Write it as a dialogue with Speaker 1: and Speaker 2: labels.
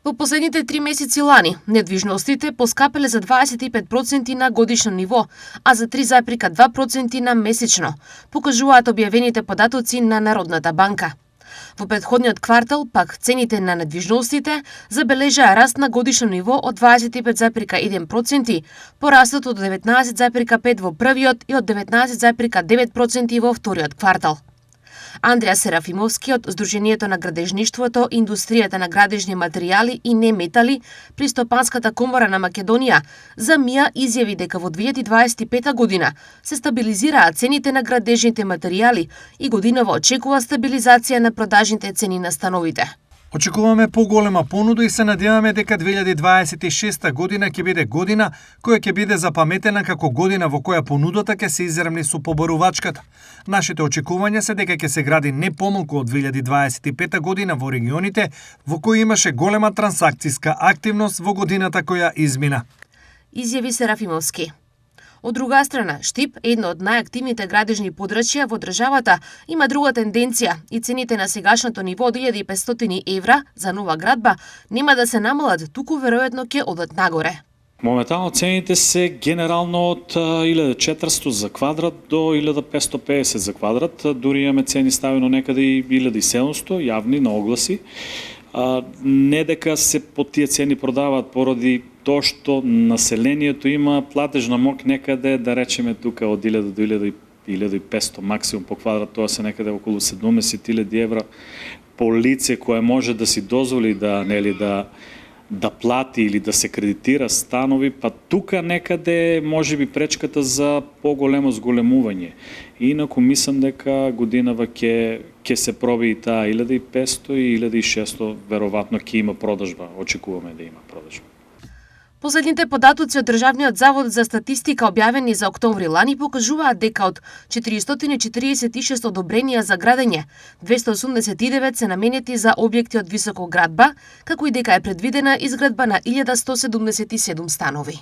Speaker 1: Во последните 3 месеци лани, недвижностите поскапеле за 25% на годишно ниво, а за 3,2% на месечно, покажуваат објавените податоци на Народната банка. Во претходниот квартал, пак, цените на недвижностите забележаа раст на годишно ниво од 25,1%, порастот од 19,5% во првиот и од 19,9% во вториот квартал. Андреа Серафимовски од Сдруженијето на градежништвото, индустријата на градежни материјали и неметали при Стопанската комора на Македонија за МИА изјави дека во 2025 година се стабилизираат цените на градежните материјали и годинава очекува стабилизација на продажните цени на становите.
Speaker 2: Очекуваме поголема понуда и се надеваме дека 2026 година ќе биде година која ќе биде запаметена како година во која понудата ќе се изравни со побарувачката. Нашите очекувања се дека ќе се гради не помалку од 2025 година во регионите во кои имаше голема трансакцијска активност во годината која измина.
Speaker 1: Изјави Серафимовски. Од друга страна, Штип, едно од најактивните градежни подрачја во државата, има друга тенденција и цените на сегашното ниво од 1500 евра за нова градба нема да се намалат, туку веројатно ќе одат нагоре.
Speaker 3: Моментално цените се генерално од 1400 за квадрат до 1550 за квадрат, дури имаме цени ставено некаде и 1700 јавни на огласи. Не дека се по тие цени продаваат поради тоа што населението има платежна мок некаде, да речеме тука од 1000 до 1500 максимум по квадрат, тоа се некаде околу 70.000 евра по лице кое може да си дозволи да плати или да се кредитира станови, па тука некаде може би пречката за поголемо зголемување. Инаку мислам дека годинава ќе се проби и таа 1500 и 1600, веројатно ќе има продажба, очекуваме да има продажба.
Speaker 1: Последните податоци од Државниот завод за статистика објавени за октомври лани покажуваат дека од 446 одобренија за градење, 289 се наменети за објекти од високоградба, како и дека е предвидена изградба на 1177 станови.